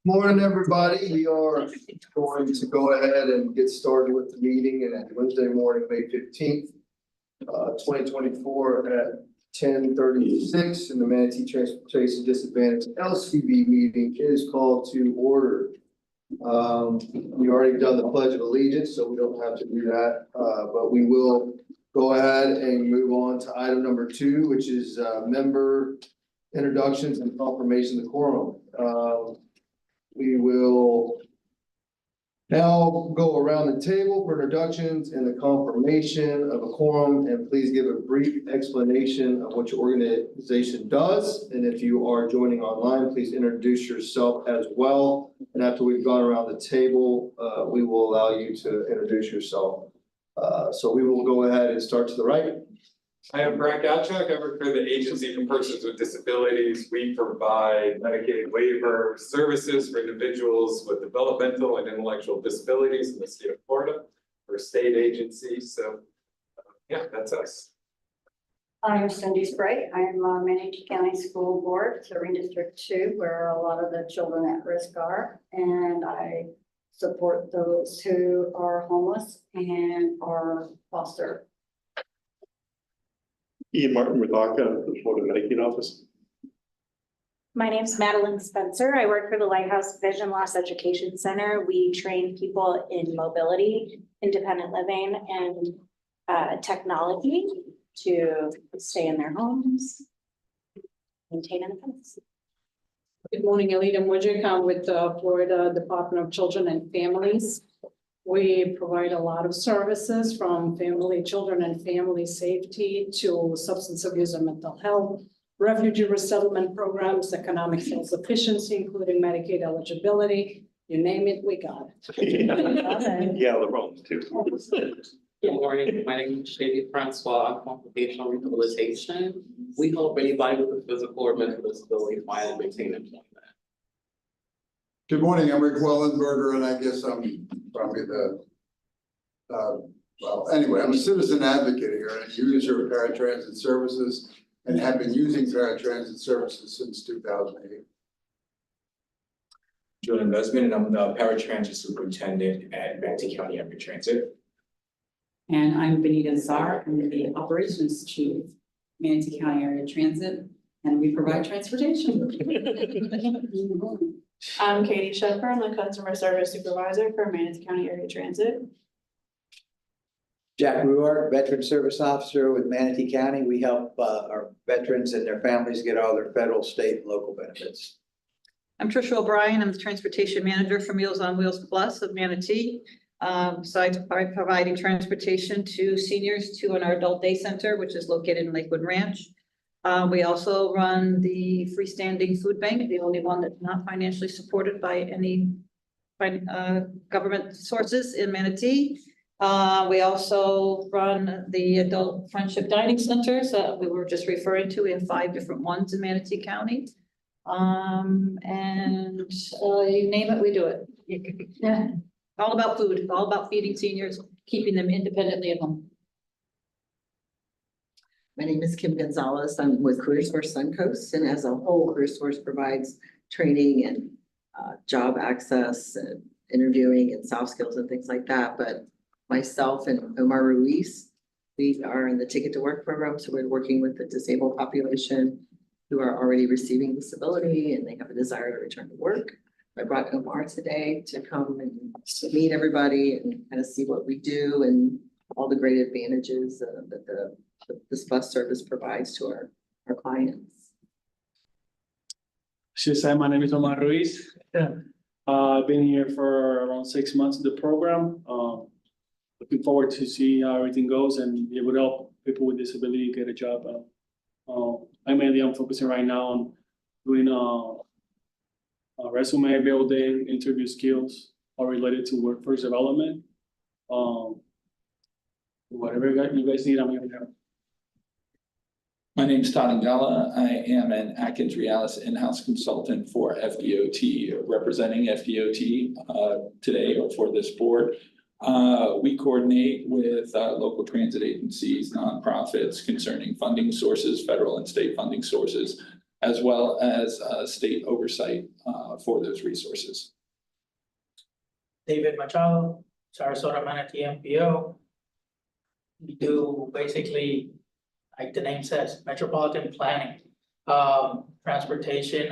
Morning, everybody. We are going to go ahead and get started with the meeting and Wednesday morning, May 15th, 2024 at 10:36 in the Manatee Transportation Disadvantage LCB meeting is called to order. We already done the Pledge of Allegiance, so we don't have to do that, but we will go ahead and move on to item number 2, which is member introductions and confirmation of the quorum. We will now go around the table for introductions and the confirmation of a quorum, and please give a brief explanation of what your organization does. And if you are joining online, please introduce yourself as well. And after we've gone around the table, we will allow you to introduce yourself. So we will go ahead and start to the right. I am Brad Gottschalk. I work for the Agency for Persons with Disabilities. We provide Medicaid waiver services for individuals with developmental and intellectual disabilities in the state of Florida. We're a state agency, so yeah, that's us. I'm Cindy Spray. I'm Manatee County School Board, serving District 2, where a lot of the children at risk are, and I support those who are homeless and are foster. Ian Martin with ACA, the Florida Medicaid Office. My name's Madeline Spencer. I work for the Lighthouse Vision Loss Education Center. We train people in mobility, independent living, and technology to stay in their homes, maintain independence. Good morning, Alita Mujik. I'm with the Florida Department of Children and Families. We provide a lot of services from children and family safety to substance abuse and mental health, refugee resettlement programs, economic self-sufficiency, including Medicaid eligibility. You name it, we got it. Yeah, the Rome's too. Good morning, my name is Shady Francois, occupational rehabilitation. We help anybody with a physical or mental disability find and maintain employment. Good morning, I'm Rick Wellenberger, and I guess I'm probably the, well, anyway, I'm a citizen advocate here and a user of paratransit services and have been using paratransit services since 2008. Julian Busman, and I'm the paratransit superintendent at Manatee County Area Transit. And I'm Benita Czar, I'm the operations chief, Manatee County Area Transit, and we provide transportation. I'm Katie Shepard, I'm the customer service supervisor for Manatee County Area Transit. Jack Ruart, veteran service officer with Manatee County. We help our veterans and their families get all their federal, state, and local benefits. I'm Trisha O'Brien. I'm the transportation manager for Meals on Wheels Plus of Manatee. Besides providing transportation to seniors to our adult day center, which is located in Lakewood Ranch. We also run the freestanding food bank, the only one that's not financially supported by any government sources in Manatee. We also run the adult friendship dining centers that we were just referring to. We have 5 different ones in Manatee County. You name it, we do it. Yeah. All about food, all about feeding seniors, keeping them independently at home. My name is Kim Gonzalez. I'm with CareerSource Suncoast, and as a whole, CareerSource provides training and job access and interviewing and soft skills and things like that. But myself and Omar Ruiz, we are in the Ticket to Work program, so we're working with the disabled population who are already receiving disability and they have a desire to return to work. I brought Omar today to come and meet everybody and kind of see what we do and all the great advantages that this bus service provides to our clients. My name is Omar Ruiz. I've been here for around 6 months in the program. Looking forward to see how everything goes and it would help people with disability get a job. I'm focusing right now on doing resume building, interview skills, all related to workforce development. Whatever you guys need, I'm here to help. My name is Todd Ngala. I am an Atkins Realis in-house consultant for FDOT, representing FDOT today for this board. We coordinate with local transit agencies, nonprofits concerning funding sources, federal and state funding sources, as well as state oversight for those resources. David Machado, Sarasota Manatee MPO. We do basically, like the name says, metropolitan planning, transportation,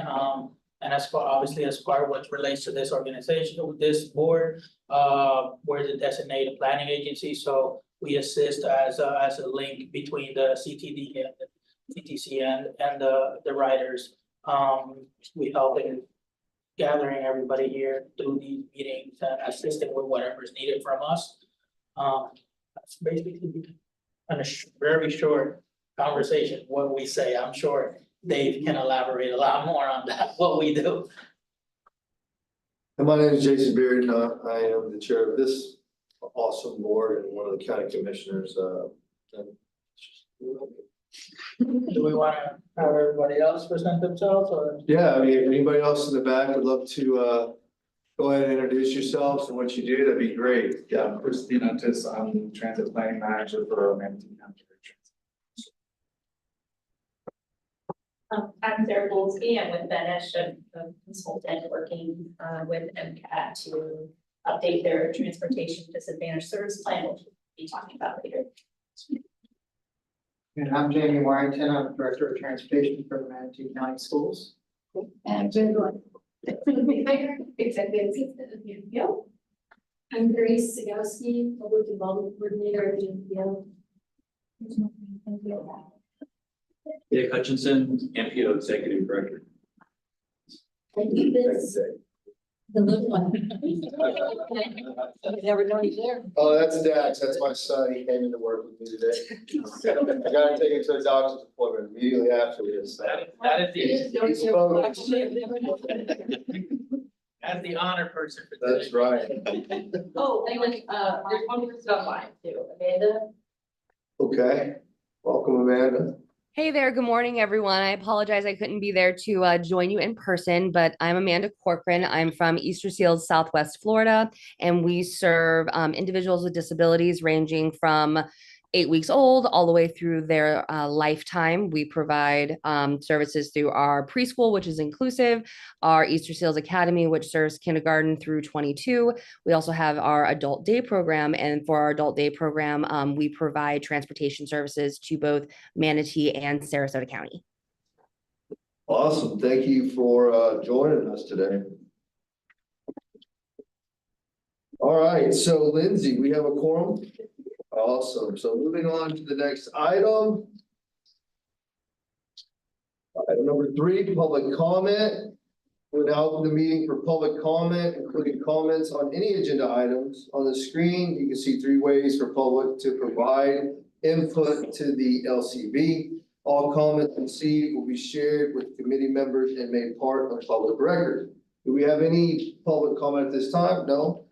and as far, obviously, as far as what relates to this organization, with this board, we're the designated planning agency, so we assist as a link between the CTD and the TTC and the riders. We help in gathering everybody here, do these meetings and assisting with whatever is needed from us. That's basically a very short conversation, what we say. I'm sure Dave can elaborate a lot more on that, what we do. And my name is Jason Bearden. I am the chair of this awesome board and one of the county commissioners. Do we wanna have everybody else present themselves or? Yeah, I mean, if anybody else in the back would love to go ahead and introduce yourselves and what you do, that'd be great. Yeah, Christine Antis, I'm transit planning manager for Manatee County Transit. I'm Sarah Goldsby. I'm with Benish, a consultant working with MCAT to update their transportation disadvantage service plan, which we'll be talking about later. And I'm Jamie Warrington. I'm Director of Transportation for the Manatee County Schools. And Executive Assistant of the MPO. I'm Grace Sagowski, Public Involvement Coordinator at the MPO. Dick Hutchinson, MPO Executive Director. The little one. Never know he's there. Oh, that's Dax. That's my son. He came into work with me today. I got to take him to a doctor's appointment immediately after this. That is as the honor person for today. That's right. Oh, and there's one person online too, Amanda. Okay. Welcome, Amanda. Hey there, good morning, everyone. I apologize I couldn't be there to join you in person, but I'm Amanda Corcoran. I'm from Easter Seals, Southwest Florida, and we serve individuals with disabilities ranging from 8 weeks old all the way through their lifetime. We provide services through our preschool, which is inclusive, our Easter Seals Academy, which serves kindergarten through 22. We also have our adult day program, and for our adult day program, we provide transportation services to both Manatee and Sarasota County. Awesome. Thank you for joining us today. All right, so Lindsay, we have a quorum. Awesome. So moving on to the next item. Item number 3, public comment. We'll now open the meeting for public comment, including comments on any agenda items. On the screen, you can see 3 ways for public to provide input to the LCB. All comments received will be shared with committee members and made part of public record. Do we have any public comment at this time? No.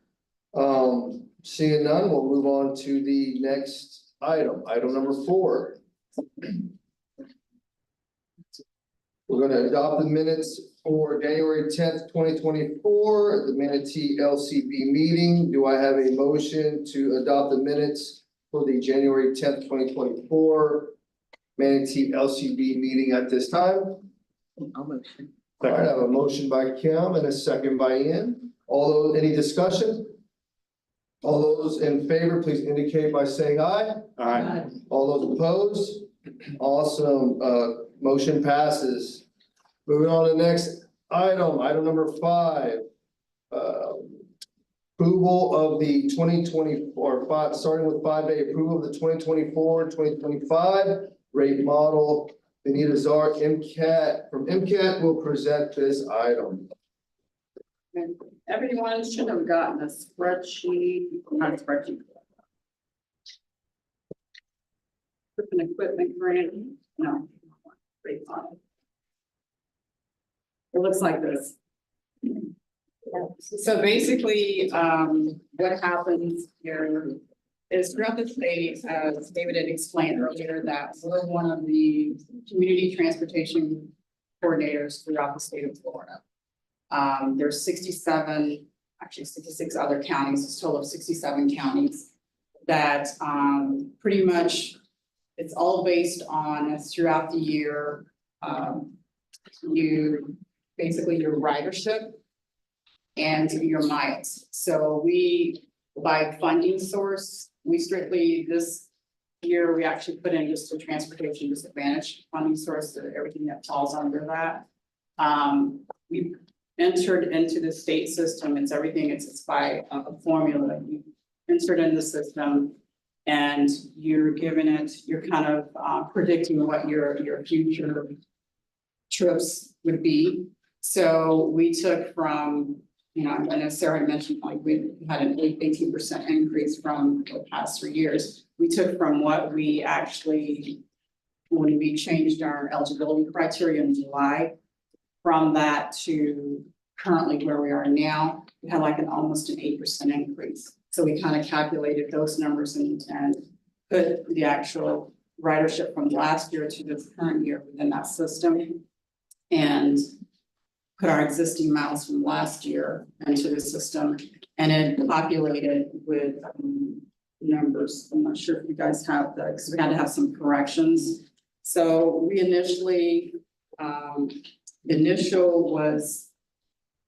Seeing none, we'll move on to the next item, item number 4. We're going to adopt the minutes for January 10th, 2024, the Manatee LCB meeting. Do I have a motion to adopt the minutes for the January 10th, 2024 Manatee LCB meeting at this time? I'll motion. All right, I have a motion by Kim and a second by Ian. All those, any discussion? All those in favor, please indicate by saying aye. Aye. All those opposed? Awesome. Motion passes. Moving on to the next item, item number 5. Approval of the 2024, starting with 5A, approval of the 2024-2025 rate model. Benita Czar, MCAT, from MCAT will present this item. And everyone should have gotten a spreadsheet, not a spreadsheet. An equipment grant, no. Great fun. It looks like this. So basically, what happens here is throughout the state, as David had explained earlier, that we're one of the community transportation coordinators throughout the state of Florida. There's 67, actually 66 other counties, it's a total of 67 counties that pretty much it's all based on throughout the year basically your ridership and your miles. So we, by funding source, we strictly, this year, we actually put in just the transportation disadvantage funding source, so everything that falls under that. We entered into the state system, it's everything, it's by a formula, you insert in the system. And you're given it, you're kind of predicting what your future trips would be. So we took from, you know, I know Sarah mentioned like we had an 18% increase from the past 3 years. We took from what we actually, when we changed our eligibility criteria in July, from that to currently where we are now, we had like almost an 8% increase. So we kind of calculated those numbers and put the actual ridership from last year to the current year within that system. And put our existing miles from last year into the system, and it populated with numbers. I'm not sure if you guys have that, because we had to have some corrections. So we initially, initial was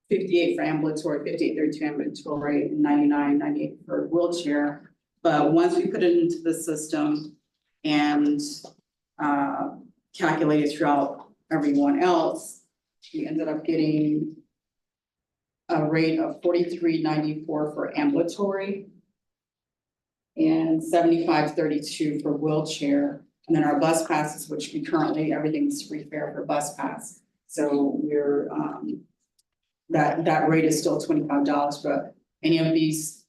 58 for ambulatory, 58.32 ambulatory, 99.98 for wheelchair. But once we put it into the system and calculated throughout everyone else, we ended up getting a rate of 43.94 for ambulatory and 75.32 for wheelchair. And then our bus passes, which we currently, everything's free fare for bus pass. So we're, that rate is still $25, but any of these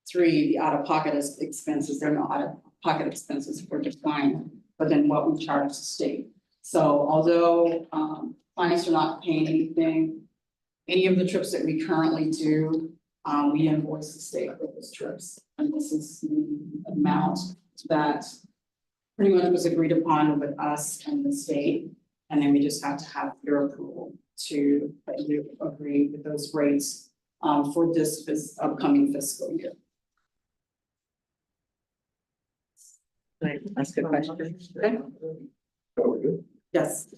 three, the out-of-pocket expenses, they're not out-of-pocket expenses for decline, but then what we charge the state. So although clients are not paying anything, any of the trips that we currently do, we invoice the state for those trips. And this is the amount that pretty much was agreed upon with us and the state. And then we just have to have your approval to agree with those rates for this upcoming fiscal year. Can I ask a question? Okay. Yes.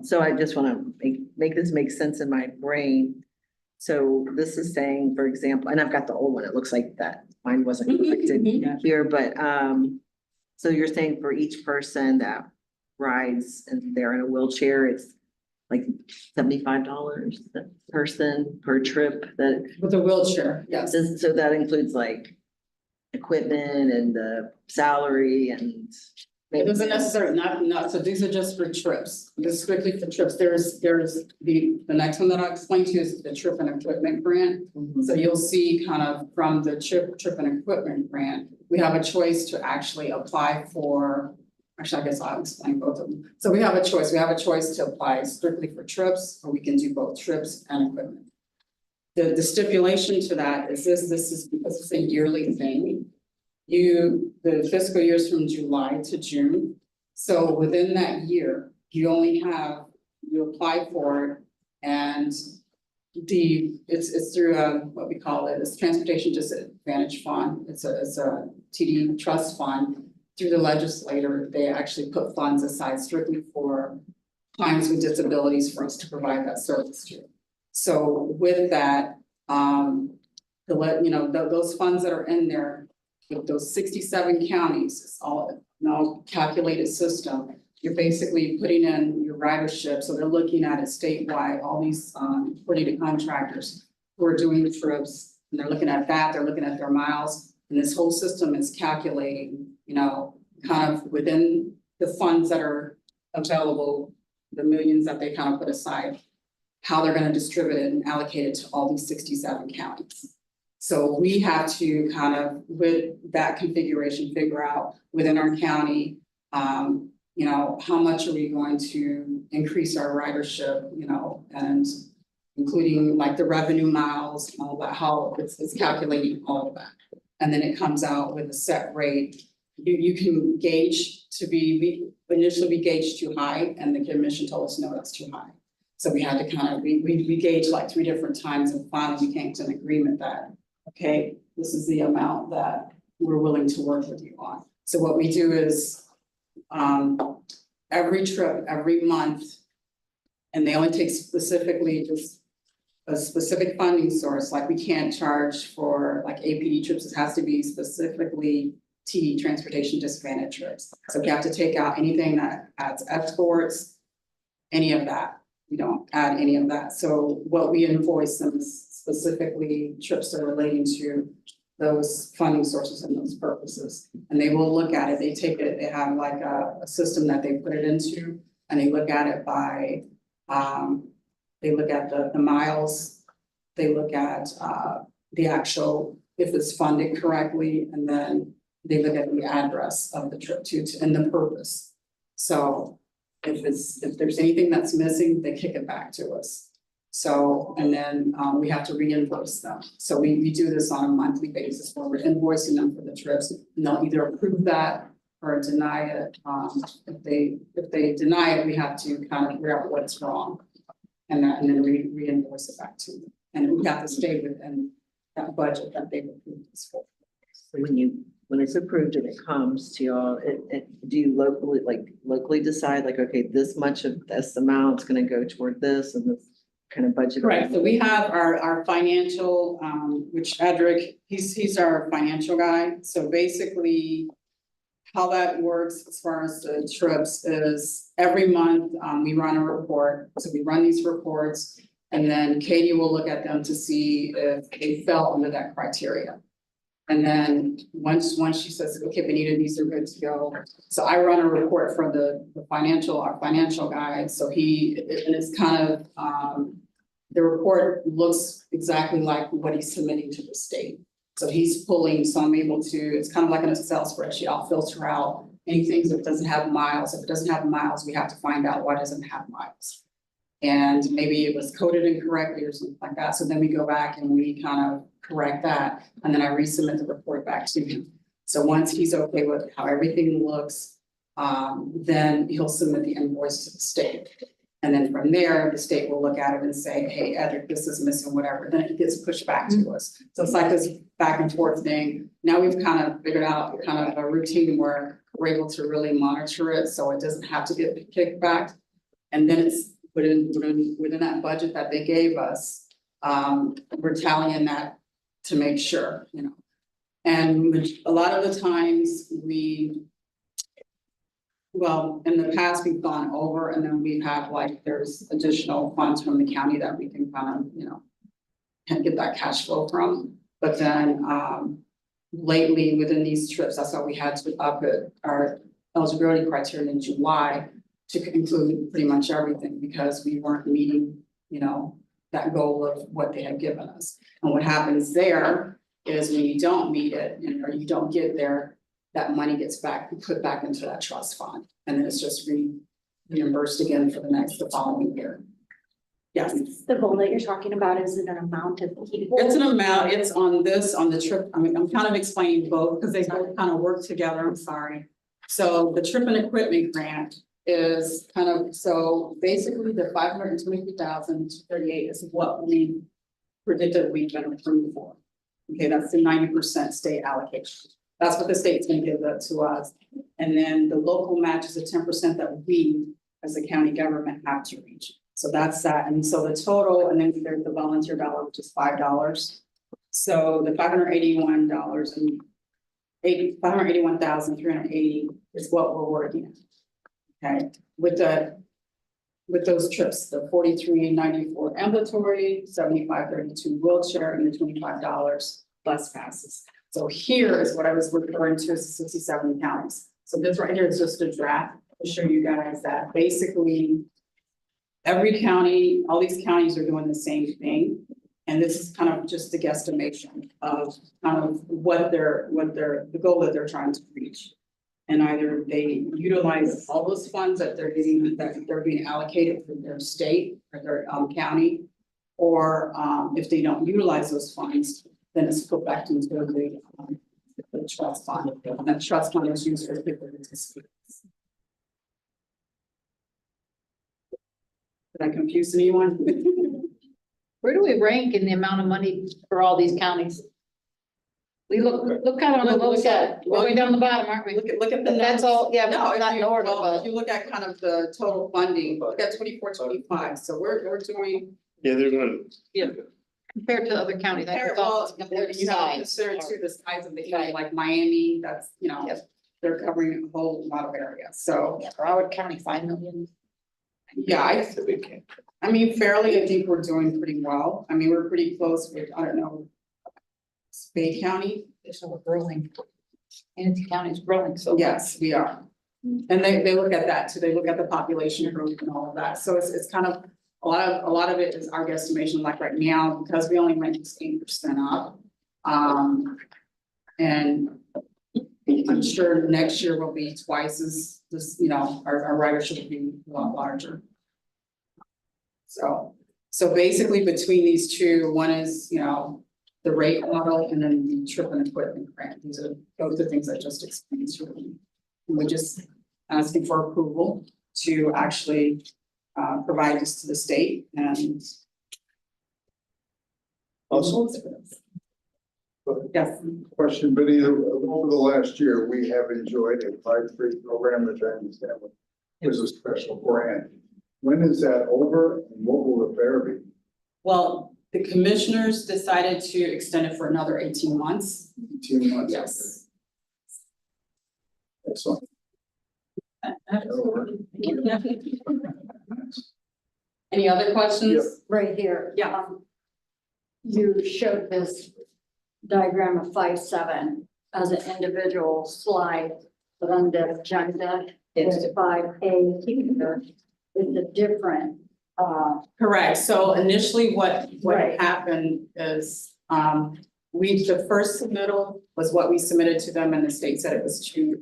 So I just want to make this make sense in my brain. So this is saying, for example, and I've got the old one, it looks like that mine wasn't corrected here, but so you're saying for each person that rides and they're in a wheelchair, it's like $75 a person per trip that. With a wheelchair, yes. So that includes like equipment and the salary and. It doesn't necessarily, not, so these are just for trips. This is strictly for trips. There's the next one that I'll explain to you is the trip and equipment grant. So you'll see kind of from the trip and equipment grant, we have a choice to actually apply for, actually, I guess I'll explain both of them. So we have a choice. We have a choice to apply strictly for trips, or we can do both trips and equipment. The stipulation to that is this is because it's a yearly thing. The fiscal year is from July to June. So within that year, you apply for it, and it's through what we call it's Transportation Disadvantage Fund. It's a TD trust fund. Through the legislator, they actually put funds aside strictly for clients with disabilities for us to provide that service to. So with that, those funds that are in there, with those 67 counties, it's all now calculated system. You're basically putting in your ridership. So they're looking at it statewide, all these accredited contractors who are doing the trips, and they're looking at that, they're looking at their miles, and this whole system is calculating, kind of within the funds that are available, the millions that they kind of put aside, how they're going to distribute it and allocate it to all these 67 counties. So we have to kind of, with that configuration, figure out within our county, how much are we going to increase our ridership, and including like the revenue miles and all that, how it's calculating all of that. And then it comes out with a set rate. You can gauge we initially gauged too high, and the commission told us, no, that's too high. So we had to kind of, we gauged like 3 different times, and finally we came to an agreement that, okay, this is the amount that we're willing to work with you on. So what we do is every trip, every month, And they only take specifically just a specific funding source, like we can't charge for like APD trips, it has to be specifically T transportation disadvantage trips. So we have to take out anything that adds exports, any of that. We don't add any of that. So what we invoice them is specifically trips that are relating to those funding sources and those purposes. And they will look at it, they take it, they have like a system that they put it into, and they look at it by, they look at the miles, they look at the actual, if it's funded correctly, and then they look at the address of the trip to and the purpose. So if there's anything that's missing, they kick it back to us. So, and then we have to reimburse them. So we do this on a monthly basis where we're invoicing them for the trips, and they'll either approve that or deny it. If they deny it, we have to kind of figure out what's wrong. And then reimburse it back to them. And we have to stay within that budget that they've approved us for. So when it's approved and it comes to y'all, do you locally decide like, okay, this much of this amount is gonna go toward this and this kind of budget? Correct. So we have our financial, which Edric, he's our financial guy. So basically how that works as far as the trips is every month, we run a report. So we run these reports and then Katie will look at them to see if they fell under that criteria. And then once she says, okay, Benita, these are good to go. So I run a report for our financial guy. So and it's kind of, the report looks exactly like what he's submitting to the state. So he's pulling, so I'm able to, it's kind of like an Excel spreadsheet. I'll filter out anything that doesn't have miles. If it doesn't have miles, we have to find out why it doesn't have miles. And maybe it was coded incorrectly or something like that. So then we go back and we kind of correct that. And then I resubmit the report back to him. So once he's okay with how everything looks, then he'll submit the invoice to the state. And then from there, the state will look at it and say, hey, Edric, this is missing, whatever. Then it gets pushed back to us. So it's like this back and forth thing. Now we've kind of figured out kind of a routine where we're able to really monitor it. So it doesn't have to get kicked back. And then it's within that budget that they gave us, we're tallying that to make sure, you know. And a lot of the times well, in the past, we've gone over and then we have like, there's additional funds from the county that we can kind of, you know, can get that cash flow from. But then lately within these trips, that's why we had to up our eligibility criteria in July to include pretty much everything because we weren't meeting, you know, that goal of what they had given us. And what happens there is when you don't meet it or you don't get there, that money gets put back into that trust fund. And then it's just reimbursed again for the following year. Yes. The goal that you're talking about is an amount of people. It's an amount, it's on the trip. I mean, I'm kind of explaining both because they both kind of work together. I'm sorry. So the trip and equipment grant is kind of, so basically the 523,238 is what we predicted we've been approved for. Okay, that's the 90% state allocation. That's what the state's gonna give that to us. And then the local match is the 10% that we, as a county government, have to reach. So that's that. And so the total, and then there's the volunteer dollar, which is $5. So the $581,380 is what we're working on. Okay, with those trips, the $43.94 ambulatory, $75.32 wheelchair, and the $25 bus passes. So here is what I was referring to as 67 counties. So this right here is just a draft to show you guys that basically every county, all these counties are doing the same thing. And this is kind of just a guesstimation of kind of the goal that they're trying to reach. And either they utilize all those funds that they're being allocated from their state or their county, or if they don't utilize those funds, then it's put back into the trust fund. And that trust fund is used for people with disabilities. Did I confuse anyone? Where do we rank in the amount of money for all these counties? We look kind of on the low side, we're way down the bottom, aren't we? Look at the. But that's all, yeah, No, not in order, well, but. if you look at kind of the total funding, look at 24-25. So we're doing. Yeah, they're going. Compared to other counties, that's all. Compared to You have to size. consider too the size of the county, like Miami, that's, you know, they're covering a whole lot of areas, so. Yeah, Broward County, 5 million. Yeah, I mean, fairly, I think we're doing pretty well. I mean, we're pretty close with, I don't know. Bay County. So we're growing. Manatee County is growing, so. Yes, we are. And they look at that too. They look at the population growth and all of that. So it's kind of, a lot of it is our guesstimation, like right now, because we only went 8% up. And I'm sure next year will be twice as this, you know, our ridership will be a lot larger. So basically between these two, one is, you know, the rate model and then the trip and equipment grant. These are both the things I just explained to you. We're just asking for approval to actually provide this to the state and. Also. Yes. Question, but over the last year, we have enjoyed a 5-free program, which I understand was a special grant. When is that over and what will the fare be? Well, the commissioners decided to extend it for another 18 months. 18 months? Yes. Excellent. Any other questions? Right here. Yeah. You showed this diagram of 5-7 as an individual slide, but on the agenda, it's 5A here. It's a different, Correct. So initially what Right. happened is, the first submittal was what we submitted to them and the state said it was too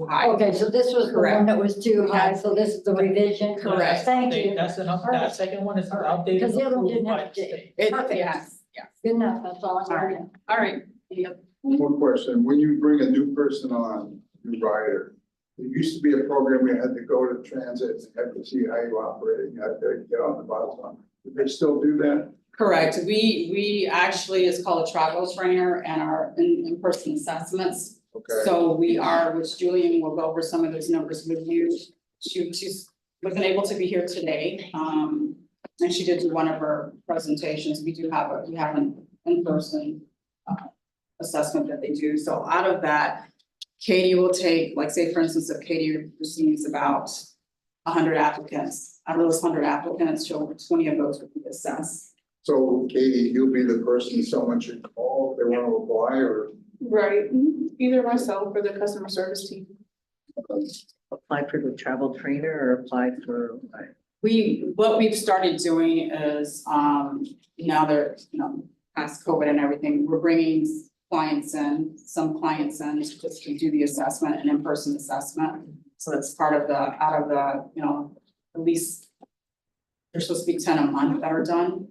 high. okay, so this was the one Correct. that was too high, so this is the revision. Correct. Thank you. That's enough, that second one is updated. Because the other one didn't approved by have the to. state. Perfect. Yes, yeah. Good enough, that's all I All right. wanted. All right. Any other- One question, when you bring a new person on, new rider, there used to be a program where you had to go to transit and have to see how you operate, you had to get on the bus. Do they still do that? Correct. We actually, it's called a travel trainer and our in-person assessments. Okay. So we are, which Julian will go over some of those numbers with you. She's wasn't able to be here today. And she did do one of her presentations. We have an in-person assessment that they do. So out of that, Katie will take, like say for instance, if Katie receives about 100 applicants, out of those 100 applicants, 20 of those will be assessed. So Katie, you'll be the person someone should call if they want to apply or? Right, either myself or the customer service team. Apply for the travel trainer or apply for what? What we've started doing is, now they're, you know, past COVID and everything, we're bringing some clients in just to do the assessment and in-person assessment. So that's part of out of the, you know, at least there's supposed to be 10 a month that are done.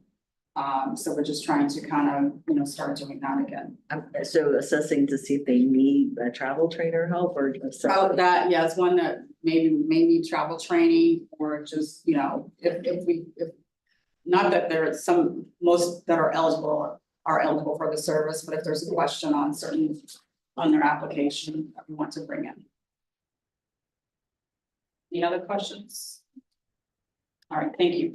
So we're just trying to kind of, you know, start doing that again. So assessing to see if they need a travel trainer help or. That, yeah, it's one that may need travel training or just, you know, if not that there are most that are eligible for the service, but if there's a question on their application that we want to bring in. Any other questions? All right, thank you.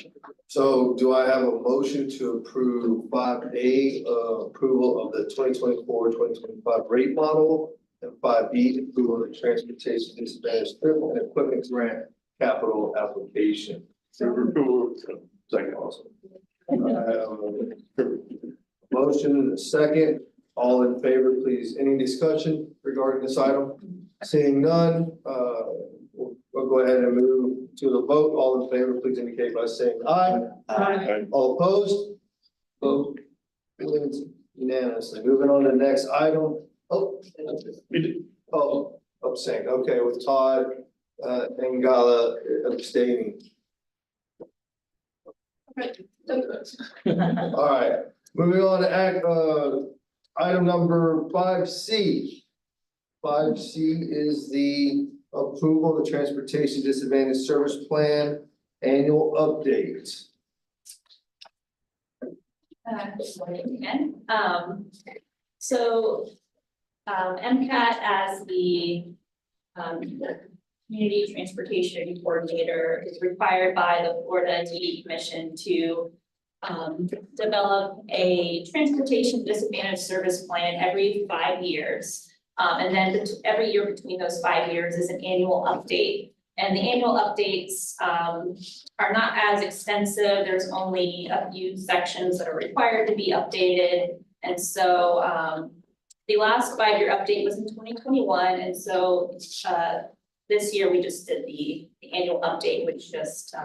So do I have a motion to approve 5A, approval of the 2024-2025 rate model, and 5B, approval of the transportation disadvantaged trip and equipment grant capital application? Second also. Motion and a second, all in favor, please. Any discussion regarding this item? Seeing none, we'll go ahead and move to the vote. All in favor, please indicate by saying aye. Aye. All opposed? Vote unanimously. Moving on to the next item. Abstain. Okay, with Todd, and Gala abstaining. All right, moving on to item number 5C. 5C is the approval of the Transportation Disadvantaged Service Plan Annual Update. Good morning again. So MCAT as the Community Transportation Coordinator is required by the Florida DD Commission to develop a transportation disadvantage service plan every 5 years. And then every year between those 5 years is an annual update. And the annual updates are not as extensive. There's only a few sections that are required to be updated. And so the last 5-year update was in 2021. And so this year we just did the annual update, which just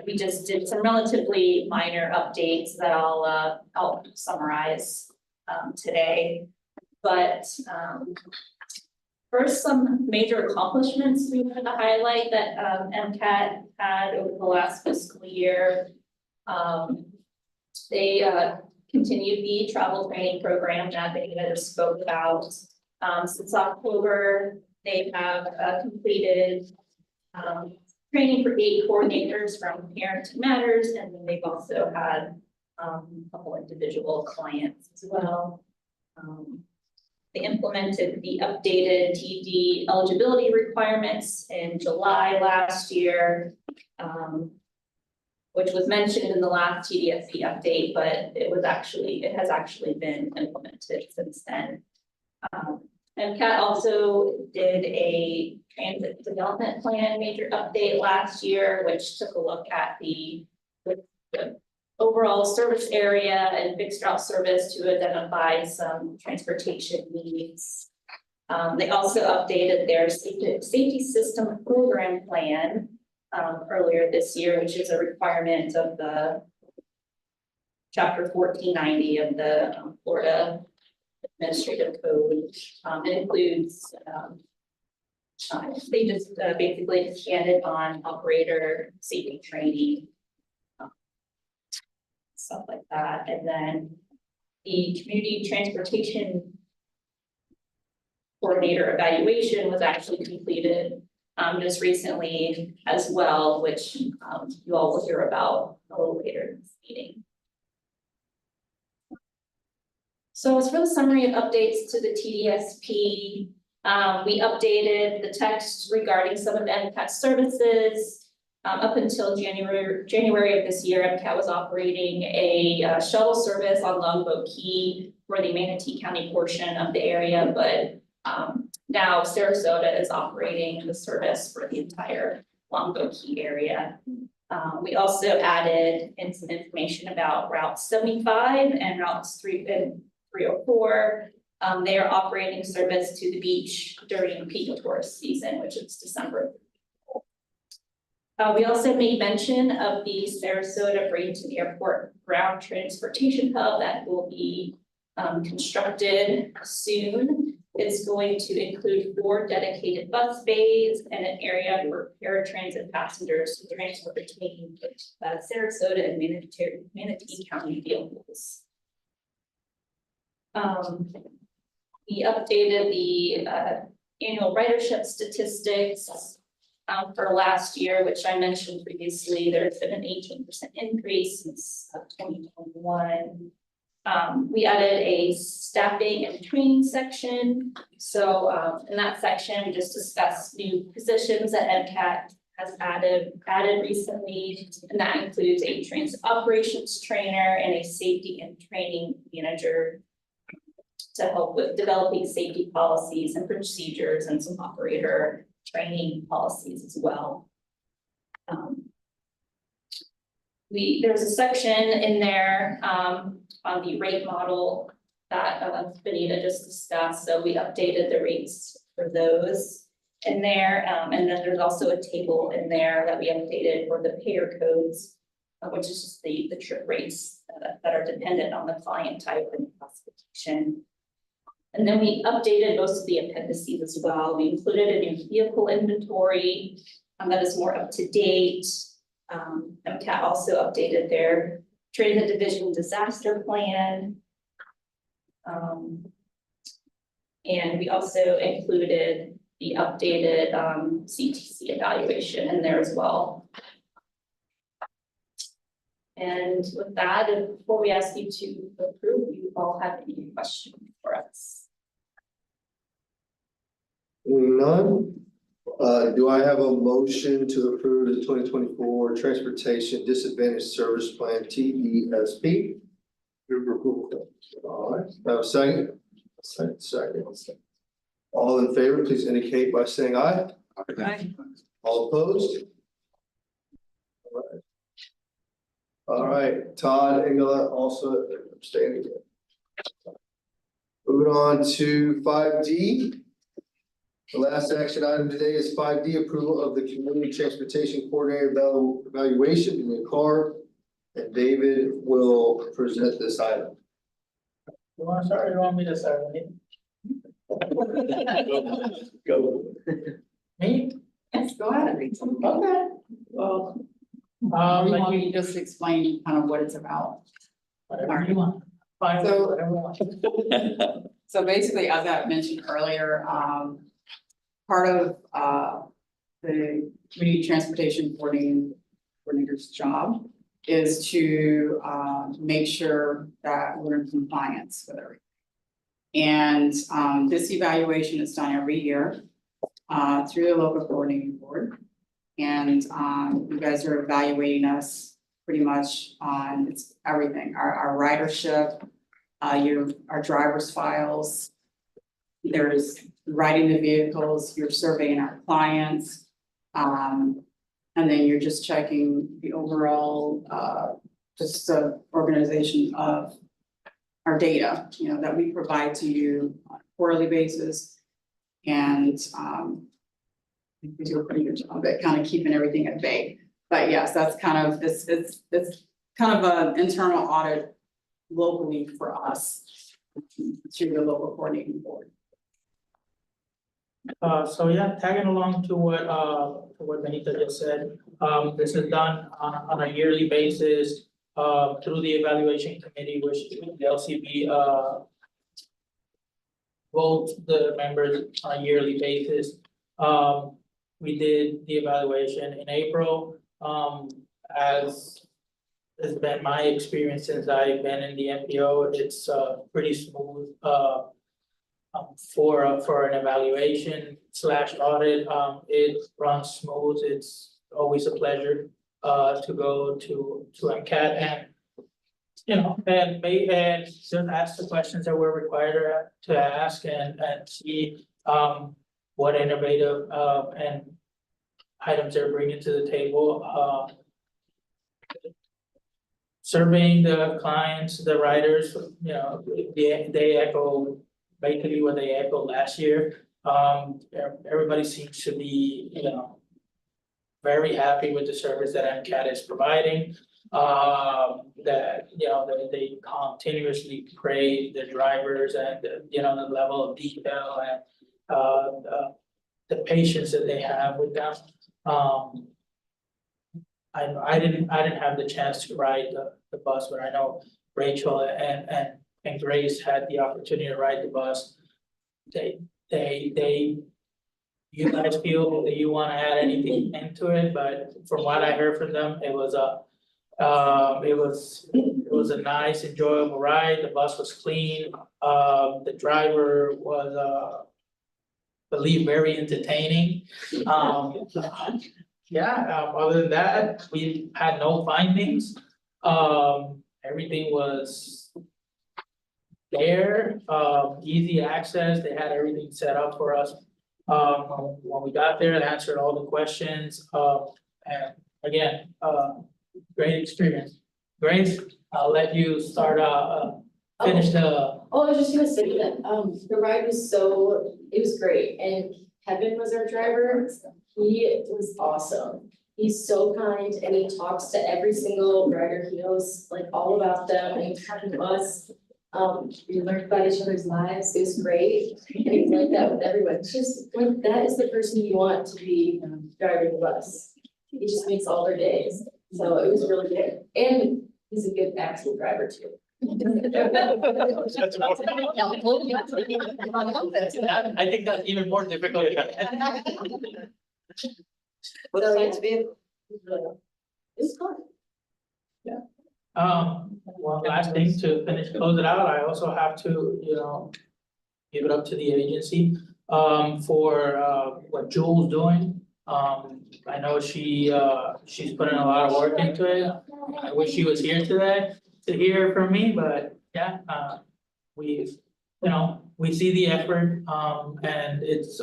we just did some relatively minor updates that I'll summarize today. But first, some major accomplishments we wanted to highlight that MCAT had over the last fiscal year. They continued the travel training program that they just spoke about. Since October, they have completed training for 8 coordinators from Parenting Matters, and then they've also had a couple individual clients as well. They implemented the updated TD eligibility requirements in July last year, which was mentioned in the last TDSP update, but it has actually been implemented since then. MCAT also did a transit development plan major update last year, which took a look at the overall service area and fixed route service to identify some transportation needs. They also updated their safety system program plan earlier this year, which is a requirement of the Chapter 1490 of the Florida Administrative Code. It includes they just basically expanded on operator safety training, stuff like that. And then the community transportation coordinator evaluation was actually completed just recently as well, which you all will hear about a little later in this meeting. So as for the summary of updates to the TDSP, we updated the text regarding some of MCAT services. Up until January of this year, MCAT was operating a shuttle service on Longboat Key for the Manatee County portion of the area, but now Sarasota is operating the service for the entire Longboat Key area. We also added in some information about Route 75 and routes 3 and 304. They are operating service to the beach during peak tourist season, which is December. We also made mention of the Sarasota Bradenton Airport ground transportation hub that will be constructed soon. It's going to include 4 dedicated bus bays and an area for paratransit passengers to transfer between Sarasota and Manatee County vehicles. We updated the annual ridership statistics for last year, which I mentioned previously. There's been an 18% increase since 2021. We added a staffing and training section. So in that section, we just discussed new positions that MCAT has added recently, and that includes a transit operations trainer and a safety and training manager to help with developing safety policies and procedures and some operator training policies as well. There's a section in there on the rate model that Benita just discussed. So we updated the rates for those in there. And then there's also a table in there that we updated for the payer codes, which is just the trip rates that are dependent on the client type and classification. And then we updated most of the appendices as well. We included a new vehicle inventory that is more up to date. MCAT also updated their transit division disaster plan. And we also included the updated CTC evaluation in there as well. And with that, and before we ask you to approve, you all have any questions for us? None. Do I have a motion to approve the 2024 Transportation Disadvantaged Service Plan, TDSP? All right, have a second? Second. All in favor, please indicate by saying aye. Aye. All opposed? All right, Todd Engel also abstaining. Moving on to 5D. The last action item today is 5D, approval of the Community Transportation Coordinator evaluation in the car. And David will present this item. You wanna start or you want me to start? Go. Me? Yes, go ahead. Okay, well. You Like want you, me to just explain kind of what it's about? whatever you want. Fine, So- whatever you want. So basically, as I mentioned earlier, part of the community transportation coordinator's job is to make sure that we're in compliance with everything. And this evaluation is done every year through the local coordinating board. And you guys are evaluating us pretty much on it's everything, our ridership, our driver's files. There's riding the vehicles, you're surveying our clients. And then you're just checking the overall, just organization of our data, that we provide to you on a quarterly basis. And, we do a pretty good job at kind of keeping everything at bay. But yes, that's kind of, it's kind of an internal audit locally for us through the local coordinating board. So yeah, tagging along to what Benita just said, this is done on a yearly basis, through the evaluation committee, which the LCB, votes the members on a yearly basis. We did the evaluation in April, as has been my experience since I've been in the MPO, it's pretty smooth, for an evaluation / audit, it runs smooth, it's always a pleasure to go to MCAT and and just ask the questions that we're required to ask and see what innovative and items they're bringing to the table. Surveying the clients, the riders, they echo basically what they echoed last year. Everybody seems to be, very happy with the service that MCAT is providing. That, they continuously praise the drivers and, the level of detail and, the patience that they have with them. I didn't have the chance to ride the bus, but I know Rachel and Grace had the opportunity to ride the bus. You guys feel that you wanna add anything into it, but from what I heard from them, it was a nice, enjoyable ride. The bus was clean. The driver was, I believe, very entertaining. Other than that, we had no findings. Everything was there, easy access. They had everything set up for us. When we got there, they answered all the questions. And again, great experience. Grace, I'll let you start, finish the. Oh, I was just gonna say that, the ride was it was great, and Kevin was our driver, he was awesome. He's so kind, and he talks to every single rider, he knows like all about them, and he's talking to us. We learned about each other's lives, it was great, and he's like that with everyone, it's just, like, that is the person you want to be driving the bus. He just makes all their days, so it was really good, and he's a good accident driver too. I think that's even more difficult. It's fun. Yeah. One last thing to close it out, I also have to, give it up to the agency, for, what Jules doing. I know she's putting a lot of work into it. I wish she was here today to hear from me, but yeah, we see the effort, and it's,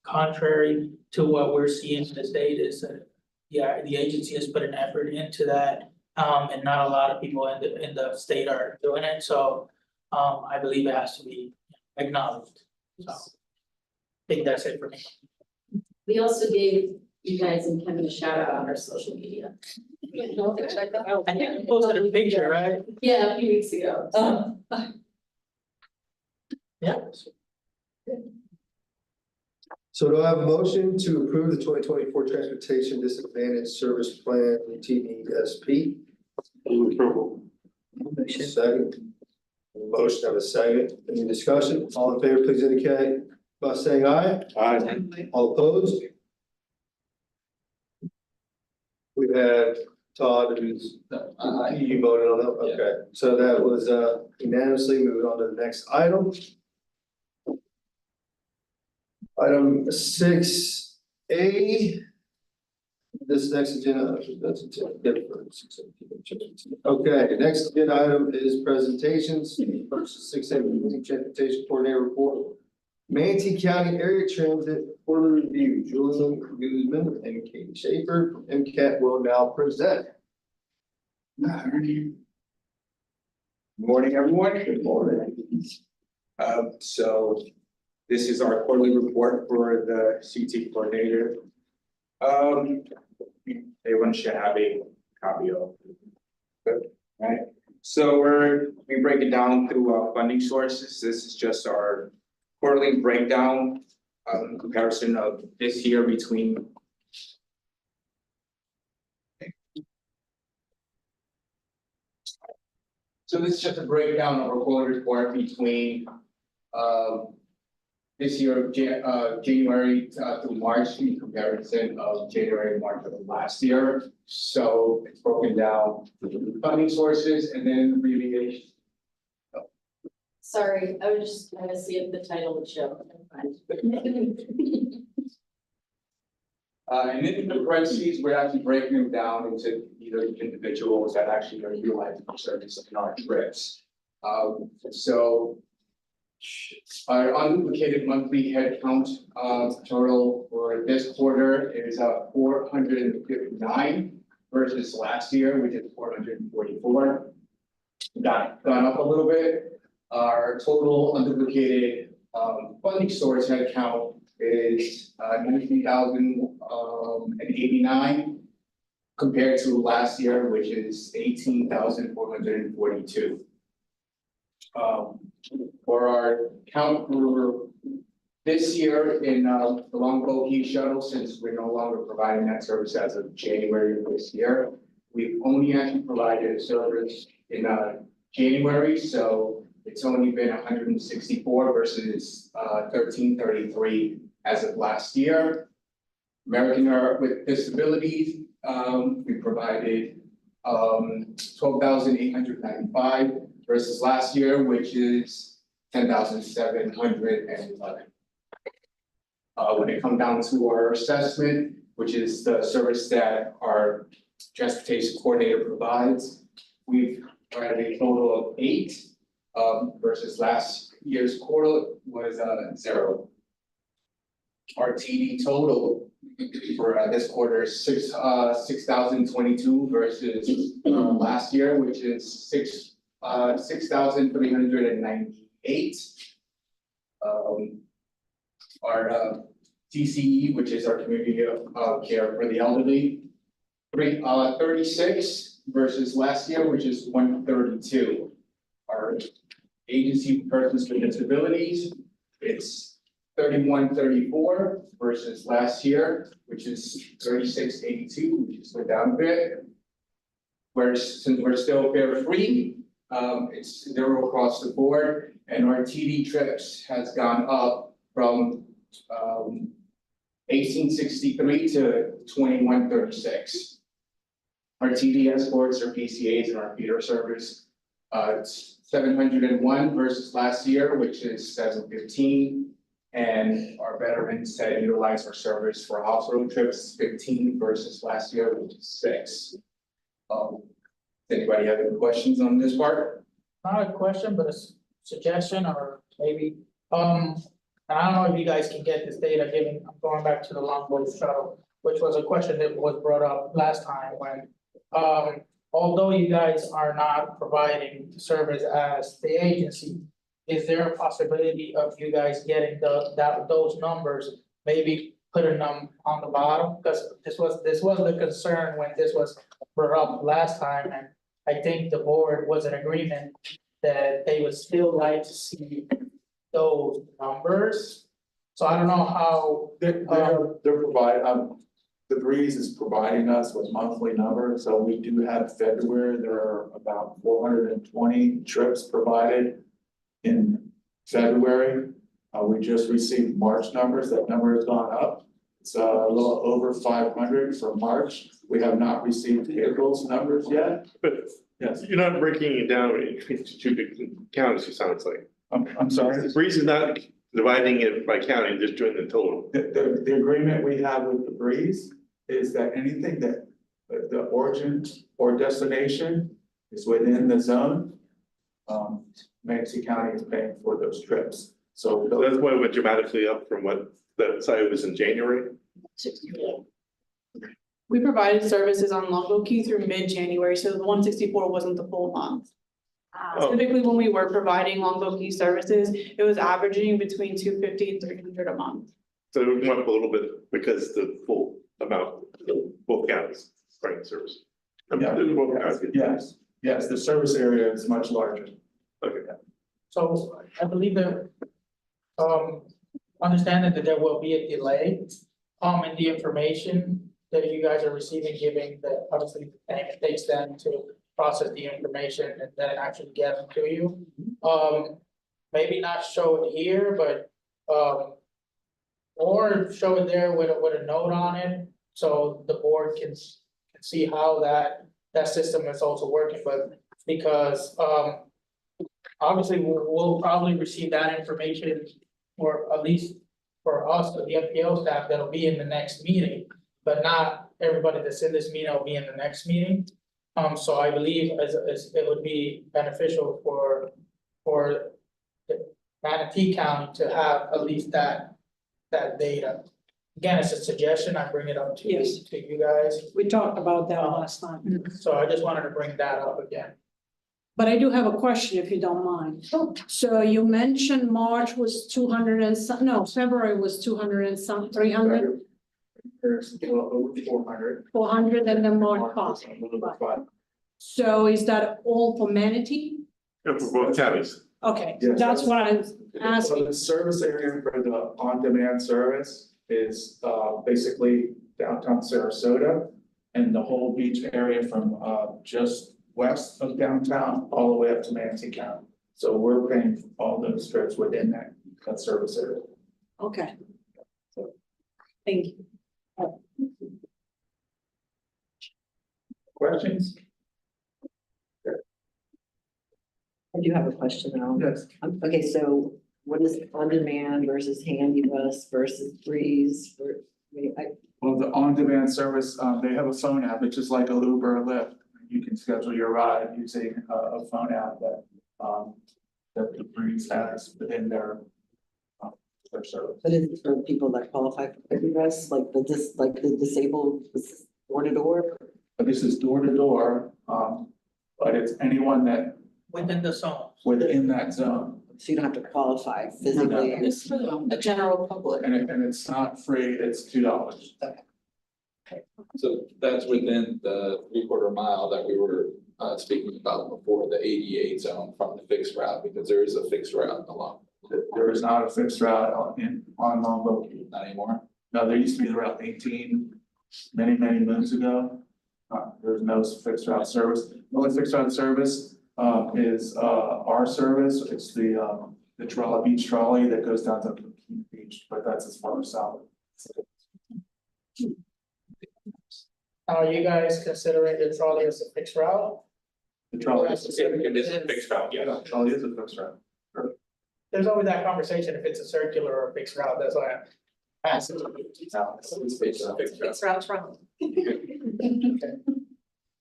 contrary to what we're seeing in the state is that, yeah, the agency has put an effort into that. And not a lot of people in the state are doing it, so, I believe it has to be acknowledged, so. I think that's it for me. We also gave you guys and Kevin a shout out on our social media. I think you posted a picture, right? Yeah, a few weeks ago. Yeah. So do I have a motion to approve the 2024 Transportation Disadvantage Service Plan, TDSP? Move approval. Second. Motion of a second. Any discussion? All in favor, please indicate by saying aye. Aye. All opposed? We have Todd, who's, you voted on that, okay, so that was unanimously. Moving on to the next item. Item 6A. This next agenda, that's different. Okay, next agenda item is presentations. First, 6A, meeting transportation coordinator report. Manatee County Area Transit Quarterly Review. Julian Guzman and Katie Schaefer from MCAT will now present. Good morning, everyone. Good morning. So this is our quarterly report for the CT coordinator. Everyone should have a copy of it. Right? So we break it down through funding sources. This is just our quarterly breakdown, comparison of this year between. So this is just a breakdown of our quarterly report between this year, January through March, in comparison of January and March of last year. So it's broken down funding sources and then abbreviation. Sorry, I was just trying to see if the title would show. And then in the parentheses, we're actually breaking them down into either individuals that actually are utilizing our service in our trips. So our unduplicated monthly head count total for this quarter is 459 versus last year, which is 444. Gone up a little bit. Our total unduplicated funding source head count is 19,089 compared to last year, which is 18,442. For our count for this year in the Longboat Heat Shuttle, since we're no longer providing that service as of January of this year, we've only actually provided a service in January, so it's only been 164 versus 1333 as of last year. American with Disabilities, we provided 12,895 versus last year, which is 10,711. When it comes down to our assessment, which is the service that our transportation coordinator provides, we've provided a total of 8 versus last year's quarter was 0. Our TD total for this quarter is 6,022 versus last year, which is 6,398. Our TCE, which is our community care for the elderly, 36 versus last year, which is 132. Our agency persons with disabilities, it's 3134 versus last year, which is 3682, which is went down a bit. Whereas since we're still fare free, it's 0 across the board, and our TD trips has gone up from 1863 to 2136. Our TD escorts, our PCAs, and our feeder service. It's 701 versus last year, which is 715. And our veterans that utilize our service for hospital trips, 15 versus last year, which is 6. Anybody have any questions on this part? Not a question, but a suggestion or maybe, and I don't know if you guys can get this data, given, I'm going back to the Longboat shuttle, which was a question that was brought up last time when, although you guys are not providing service as the agency, is there a possibility of you guys getting those numbers, maybe putting them on the bottom? Because this was the concern when this was brought up last time, and I think the board was in agreement that they would still like to see those numbers. So I don't know how. They're providing, the Breeze is providing us with monthly numbers, so we do have February, there are about 420 trips provided in February. We just received March numbers, that number has gone up. It's a little over 500 for March. We have not received April's numbers yet. But yes, you're not breaking it down into 2 big counties, it sounds like. I'm sorry. Breeze is not dividing it by county, just doing the total. The agreement we have with the Breeze is that anything that the origin or destination is within the zone, Manatee County is paying for those trips. So That's why it went dramatically up from what the site was in January. We provided services on Longboat Key through mid-January, so the 164 wasn't the full month. Oh. Typically, when we were providing Longboat Key services, it was averaging between 250 and 300 a month. So it went up a little bit because the full amount, both counties, running service. Yeah. Both counties. Yes, the service area is much larger. Okay. So I believe that, understanding that there will be a delay, in the information that you guys are receiving, giving that obviously it takes them to process the information and then actually get them to you. Maybe not show it here, but, or show it there with a note on it, so the board can see how that system is also working, but because, obviously, we'll probably receive that information, or at least for us, for the FPO staff, that'll be in the next meeting, but not everybody that's in this meeting will be in the next meeting. So I believe as it would be beneficial for the Manatee County to have at least that data. Again, it's a suggestion, I bring it up to you guys. We talked about that last time. So I just wanted to bring that up again. But I do have a question, if you don't mind. So you mentioned March was 200 and some, no, February was 200 and some, 300, There's a little over 400. 400, and then March cost. So is that all for Manatee? Yeah, for both counties. Okay, Yes, that's what I'm So asking. the service area for the on-demand service is basically downtown Sarasota and the whole beach area from just west of downtown all the way up to Manatee County. So we're paying for all those trips within that service area. Okay. Thank you. Questions? I do have a question now. Yes. Okay, so what is on demand versus handy bus versus Breeze for, Well, the on-demand service, they have a phone app, it's just like a Uber or Lyft. You can schedule your ride using a phone app that the Breeze has within their service. but is it for people that qualify for handy bus, like the disabled, door to door? But this is door to door, but it's anyone that Within the zone. within that zone. So you don't have to qualify physically. It's for the general public. And it's not free, it's $2. So that's within the 3/4 mile that we were speaking about before, the 88 zone from the fixed route, because there is a fixed route along. There is not a fixed route on Longboat Key. Not anymore? No, there used to be the Route 18 many moons ago. There's no fixed route service. The only fixed route service is our service. It's the trolley, beach trolley that goes down to Key Beach, but that's as far south. Are you guys considering the trolley as a fixed route? The trolley is a fixed route, yeah, trolley is a fixed route. There's always that conversation if it's a circular or a fixed route, that's why I asked. Fixed route trolley.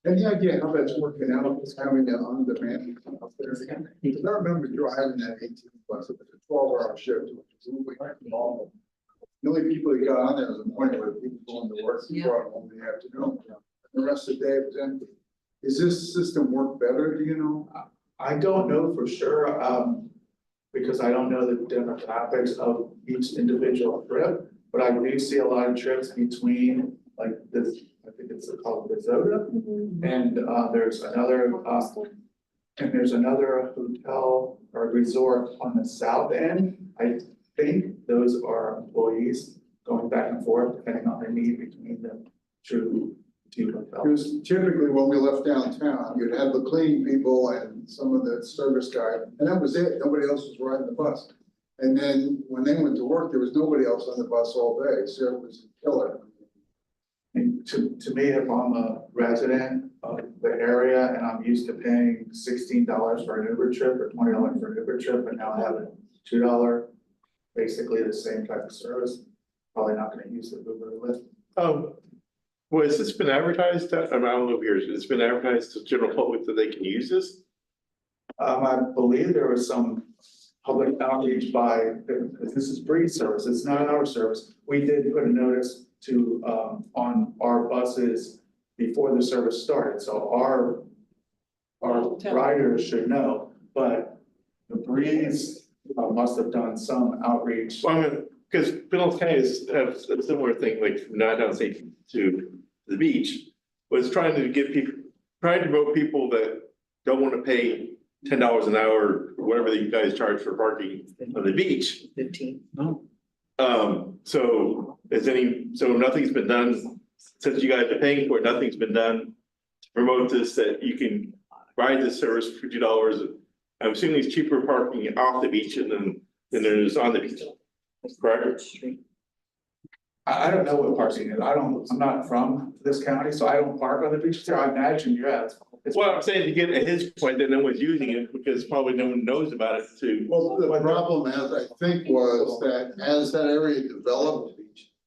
Any idea how that's working out, is having that on demand up there? Because I remember driving that 18 bus, it was a 12-hour shift, which was really normal. The only people that got on there was the morning where people going to work, and brought home in the afternoon. The rest of the day it was empty. Is this system work better, do you know? I don't know for sure, because I don't know the demographics of each individual trip, but I do see a lot of trips between like this, I think it's called Risota. And there's another hotel or resort on the south end. I think those are employees going back and forth depending on their need between the two hotels. Because typically when we left downtown, you'd have the cleaning people and some of the service guys, and that was it. Nobody else was riding the bus. And then when they went to work, there was nobody else on the bus all day, so it was a killer. And to me, if I'm a resident of the area and I'm used to paying $16 for an Uber trip or $20 for an Uber trip, and now I have a $2, basically the same type of service, probably not gonna use the Uber or Lyft. Well, has this been advertised, I don't know if yours, it's been advertised to general public that they can use this? I believe there was some public outreach by, this is free service, it's not our service. We did put a notice to, on our buses before the service started, so our riders should know, but the Breeze must have done some outreach. Well, I mean, because Pinellas County has a similar thing, like from downtown safety to the beach, was trying to promote people that don't want to pay $10 an hour, or whatever you guys charge for parking on the beach. 15. So so nothing's been done since you guys are paying for it, nothing's been done to promote this, that you can ride this service for $2. I'm assuming it's cheaper parking off the beach than there is on the beach, correct? I don't know what parking is. I'm not from this county, so I don't park on the beach there. I imagine, yeah. Well, I'm saying to get at his point that no one's using it because probably no one knows about it too. Well, the problem, as I think, was that as that area developed,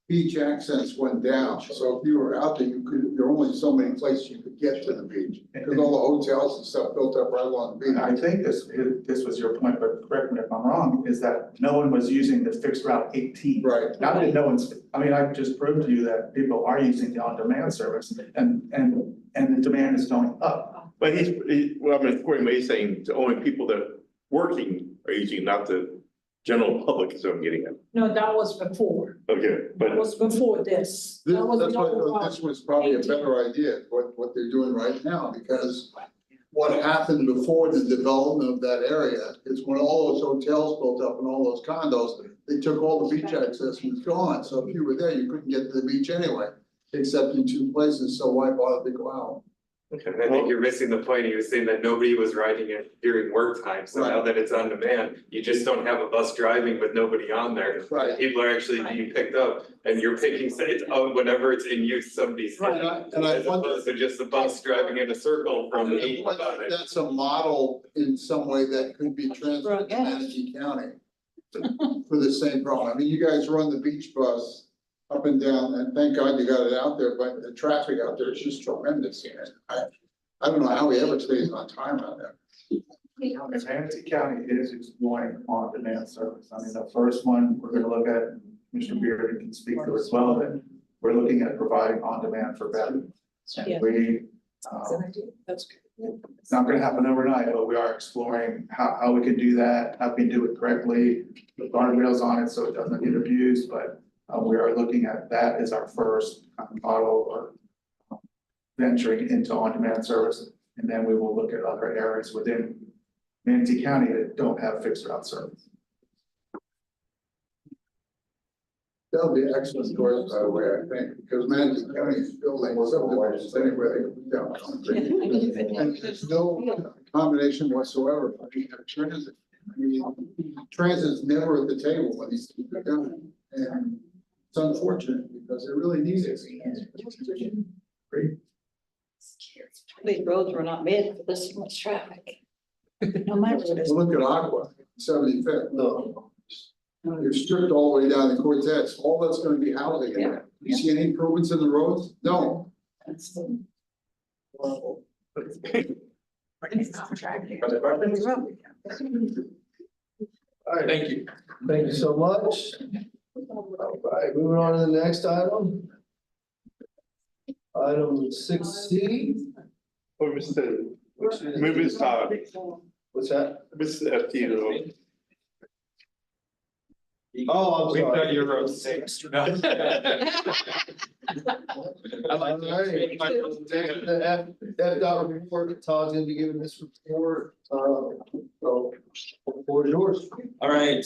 beach access went down. So if you were out there, there were only so many places you could get to the beach. Because all the hotels and stuff built up right along the beach. I think this was your point, but correct me if I'm wrong, is that no one was using the fixed route 18. Right. Not that no one's, I mean, I just proved to you that people are using the on-demand service and the demand is going up. But well, I mean, according to what he's saying, the only people that working are using, not the general public is what I'm getting at. No, that was before. Okay, That but was before this. This, That was that's the why old this one. was probably a 18. better idea, what they're doing right now, because what happened before the development of that area is when all those hotels built up and all those condos, they took all the beach access and was gone. So if you were there, you couldn't get to the beach anyway, except in 2 places. So why bother to go out? okay, I think you're missing the point. He was saying that nobody was riding it during work time. So now that it's on demand, you just don't have a bus driving with nobody on there. Right. People are actually being picked up and you're picking, it's whenever it's in use, somebody's. Right, and I As wonder- opposed to just the bus driving in a circle from 8 to 5. That's a model in some way that could be transferred to Manatee County for the same problem. I mean, you guys run the beach bus up and down, and thank God you got it out there, but the traffic out there is just tremendous. I don't know how he ever stays on time out there. Manatee County is exploring on-demand service. I mean, the first one we're gonna look at, Mr. Beard can speak to as well, that we're looking at providing on-demand for veterans. Yeah. And we, That's good. it's not gonna happen overnight, but we are exploring how we can do that, how we can do it correctly, with guardrails on it so it doesn't get abused, but we are looking at that as our first model or venturing into on-demand service. And then we will look at other areas within Manatee County that don't have fixed route service. That'll be excellent choice, by the way, I think, because Manatee County is building subdivisions anywhere they can down country. And there's no combination whatsoever for transit. I mean, transit's never at the table when these things are done. And it's unfortunate because they really need it. These roads were not made for this much traffic. No, my road is. Well, look at Aqua, 75th. No. You're stripped all the way down to Cortez, all that's gonna be housing in there. You see any improvements in the roads? No. That's All right, Thank you. thank you so much. All right, moving on to the next item. Item 6C. Or Mr. which is- Move this topic. What's that? Mr. FT. Oh, I'm We sorry. thought you wrote six. No. All right. The F dot report, Todd's gonna be giving this report, so, floor is yours. All right,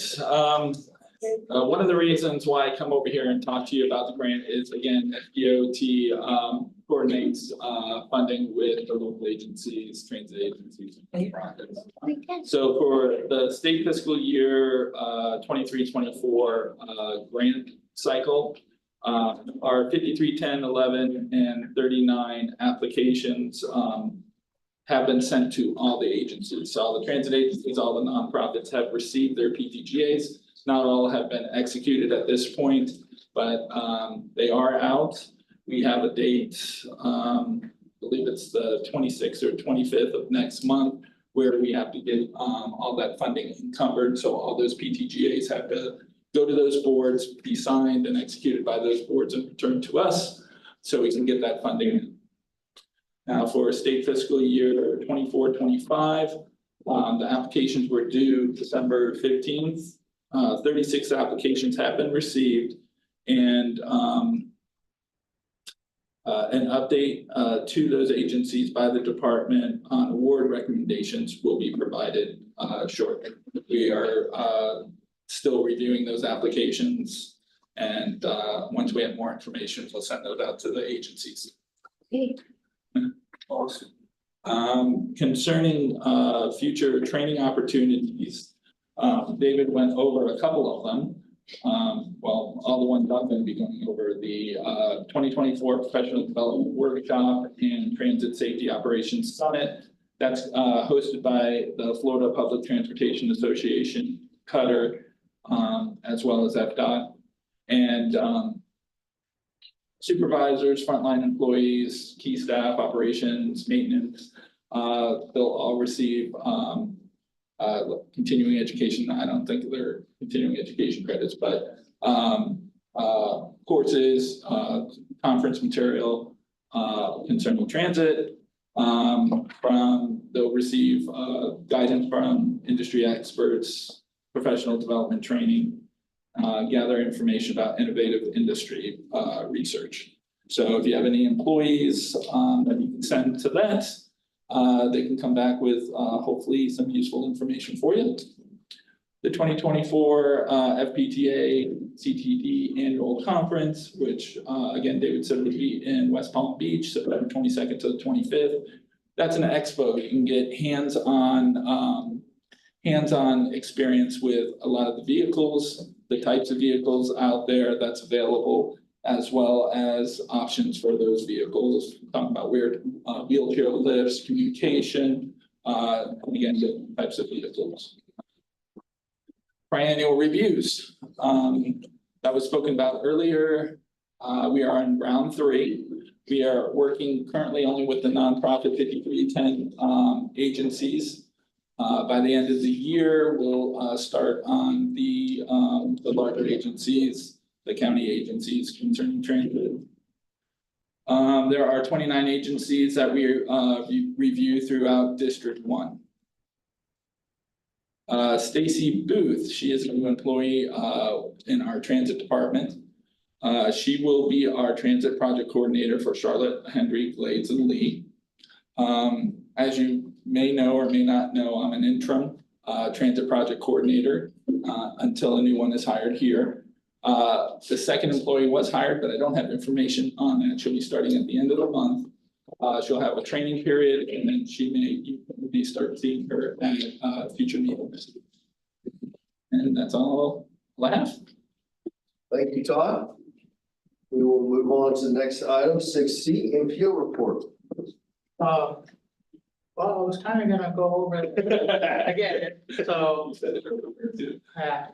one of the reasons why I come over here and talk to you about the grant is, again, FDOT coordinates funding with the local agencies, transit agencies, and projects. So for the state fiscal year 23-24 grant cycle, our 53, 10, 11, and 39 applications have been sent to all the agencies. So all the transit agencies, all the nonprofits have received their PTGAs. Not all have been executed at this point, but they are out. We have a date, I believe it's the 26th or 25th of next month, where we have to get all that funding encumbered. So all those PTGAs have to go to those boards, be signed and executed by those boards and returned to us, so we can get that funding. Now, for state fiscal year 24-25, the applications were due December 15th. 36 applications have been received, and an update to those agencies by the department on award recommendations will be provided shortly. We are still reviewing those applications, and once we have more information, we'll send those out to the agencies. Awesome. Concerning future training opportunities, David went over a couple of them. Well, all the ones I'm going to be going over, the 2024 Professional Development Workshop and Transit Safety Operations Summit. That's hosted by the Florida Public Transportation Association, Cutter, as well as FDOT. And supervisors, frontline employees, key staff, operations, maintenance, they'll all receive continuing education. I don't think they're continuing education credits, but courses, conference material concerning transit. They'll receive guidance from industry experts, professional development training, gather information about innovative industry research. So if you have any employees that you can send to that, they can come back with hopefully some useful information for you. The 2024 FPTA CTD Annual Conference, which again, David said would be in West Palm Beach, September 22nd to the 25th. That's an expo. You can get hands-on experience with a lot of the vehicles, the types of vehicles out there that's available, as well as options for those vehicles, talking about wheelchair lifts, communication, and again, different types of vehicles. Triennial reviews, that was spoken about earlier. We are in round 3. We are working currently only with the nonprofit 5310 agencies. By the end of the year, we'll start on the larger agencies, the county agencies concerning transit. There are 29 agencies that we review throughout District 1. Stacy Booth, she is a new employee in our transit department. She will be our transit project coordinator for Charlotte, Hendry, Glades, and Lee. As you may know or may not know, I'm an interim transit project coordinator until a new one is hired here. The second employee was hired, but I don't have information on that. She'll be starting at the end of the month. She'll have a training period, and then you may start seeing her at future meetings. And that's all I have. Thank you, Todd. We will move on to the next item, 6C, MPO report. Well, I was kind of gonna go over it again, so. Yeah,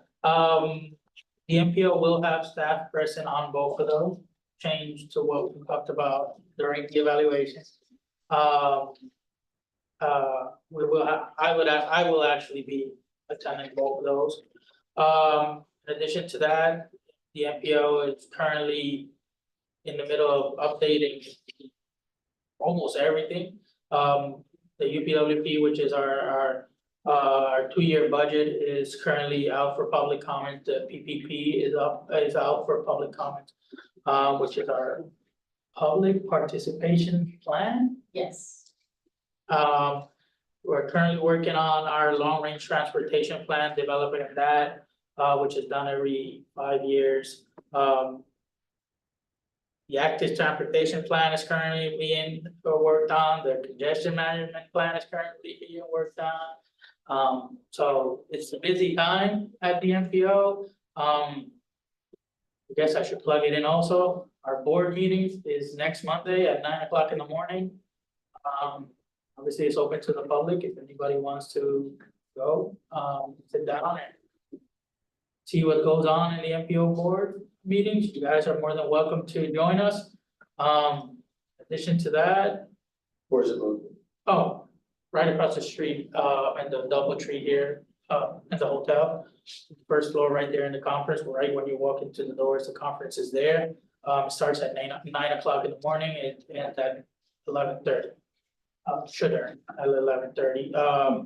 the MPO will have staff present on both of those, change to what we talked about during the evaluation. We will have, I will actually be attending both of those. In addition to that, the MPO is currently in the middle of updating almost everything. The UPWP, which is our 2-year budget, is currently out for public comment. The PPP is out for public comment, which is our public participation plan. Yes. We're currently working on our long-range transportation plan, developing that, which is done every 5 years. The active transportation plan is currently being worked on, the congestion management plan is currently being worked on. So it's a busy time at the MPO. I guess I should plug it in also. Our board meeting is next Monday at 9 o'clock in the morning. Obviously, it's open to the public if anybody wants to go, sit down and see what goes on in the MPO board meetings. You guys are more than welcome to join us. In addition to that. Where's it located? Oh, right across the street, in the DoubleTree here, in the hotel. First floor right there in the conference, right when you walk into the doors, the conference is there. It starts at 9 o'clock in the morning, it ends at 11:30. Should end at 11:30. I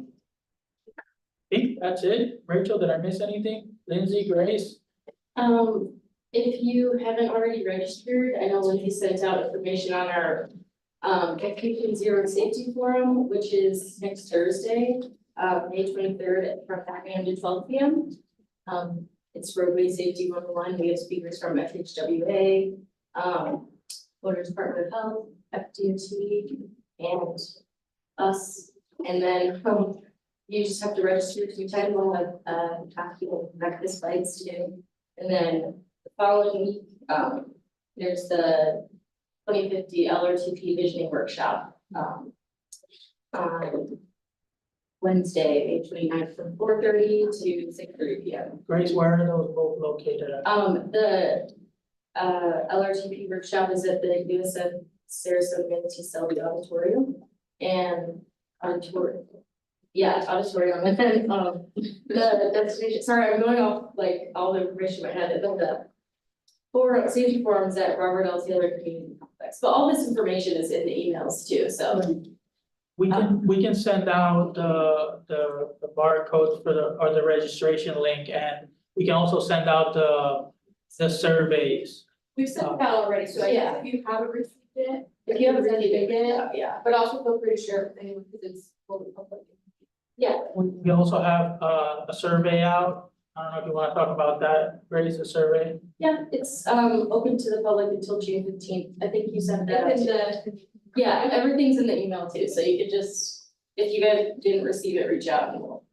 think that's it. Rachel, did I miss anything? Lindsay, Grace? If you haven't already registered, I know Lindsay sent out information on our Education Zero and Safety Forum, which is next Thursday, May 23rd from 9 a.m. to 12 p.m. It's roadway safety 101. We have speakers from FHWA, Florida Department of Health, FDOT, and us. And then you just have to register 2 times. We'll have practice flights too. And then the following week, there's the 2050 LRTP visioning workshop on Wednesday, May 29th from 4:30 to 6:30 p.m. Grace, where are those both located at? The LRTP workshop is at the USF Sarasota Manatee Selby Auditorium and auditorium. Yeah, auditorium, and then the destination, sorry, I'm going off like all the information I had, but the safety forums at Robert L. Taylor Community Complex, but all this information is in the emails too, so. We can send out the barcode for the registration link, and we can also send out the surveys. We've sent it out already, so I guess if you haven't received it, if you haven't received it, yeah, but also feel free to share it with anyone because it's fully public. Yeah. We also have a survey out. I don't know if you want to talk about that, Grace, the survey. Yeah, it's open to the public until June 15th. I think you sent that out. Yeah, and everything's in the email too, so you could just, if you guys didn't receive it, reach out and we'll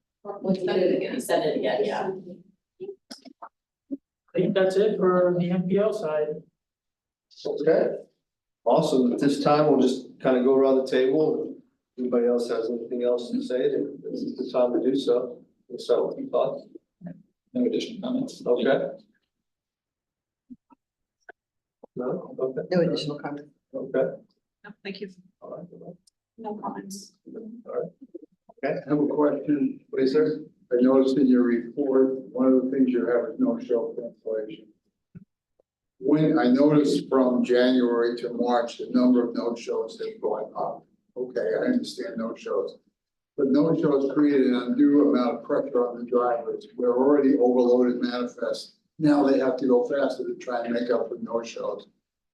send it again, send it again, yeah. I think that's it for the MPO side. Okay, awesome. At this time, we'll just kind of go around the table. If anybody else has anything else to say, then this is the time to do so. We'll start with you, Todd. No additional comments. Okay. No, okay. No additional comments. Okay. No, thank you. All right. No comments. All right. Okay. I have a question. Please, sir. I noticed in your report, one of the things you have is no-show cancellation. When I noticed from January to March, the number of no-shows has gone up. Okay, I understand no-shows. But no-shows create an undue amount of pressure on the drivers. We're already overloaded manifest. Now they have to go faster to try and make up for no-shows.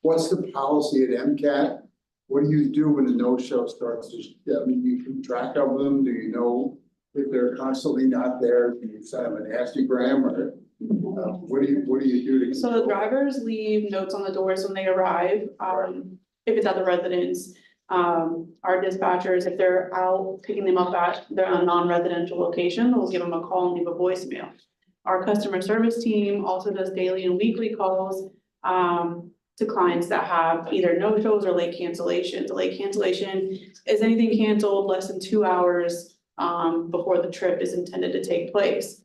What's the policy at MCAT? What do you do when a no-show starts to, I mean, you keep track of them? Do you know if they're constantly not there? Do you send them an Instagram or what do you do to? So the drivers leave notes on the doors when they arrive, if it's at the residence. Our dispatchers, if they're out picking them up at their non-residential location, we'll give them a call and leave a voicemail. Our customer service team also does daily and weekly calls to clients that have either no-shows or late cancellations. A late cancellation is anything canceled less than 2 hours before the trip is intended to take place.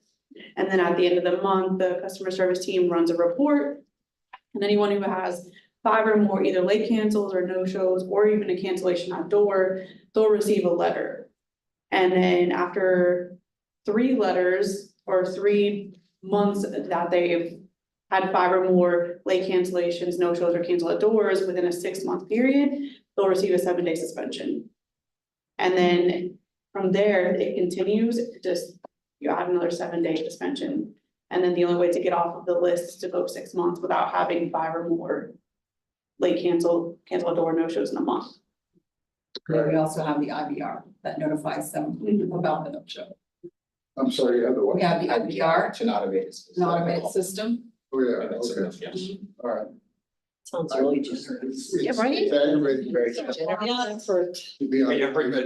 And then at the end of the month, the customer service team runs a report. And anyone who has 5 or more either late cancels or no-shows, or even a cancellation outdoor, they'll receive a letter. And then after 3 letters or 3 months that they've had 5 or more late cancellations, no-shows, or cancel outdoors within a 6-month period, they'll receive a 7-day suspension. And then from there, it continues, just you add another 7-day suspension. And then the only way to get off of the list is to go 6 months without having 5 or more late cancel outdoor no-shows in a month. Then we also have the IVR that notifies them about the no-show. I'm sorry, you have the what? We have the IVR, It's an automated. an automated system. Oh, yeah, okay, all right. Sounds really generous. Yeah, right? It's aggravating, very. Yeah, To be We on. never get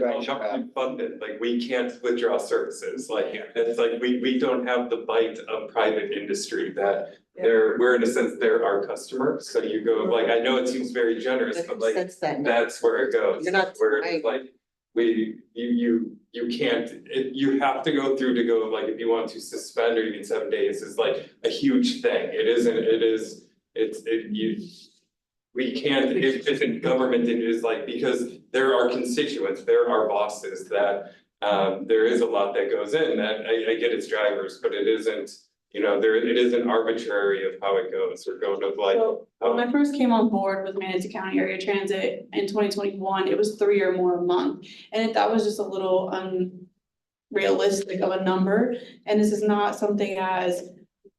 funded, like, we can't withdraw services, like, it's like, we don't have the bite of private industry that we're in a sense, they're our customer, so you go, like, I know it seems very generous, but like, Sense that. that's where it goes. You're not Where it's denying. like, you can't, you have to go through to go, like, if you want to suspend or even 7 days is like a huge thing, we can't, if it's in government, it is like, because there are constituents, there are bosses that, there is a lot that goes in that, I get it's drivers, but it isn't, it isn't arbitrary of how it goes, or going of like. So when I first came on board with Manatee County Area Transit in 2021, it was 3 or more a month. And that was just a little unrealistic of a number. And this is not something as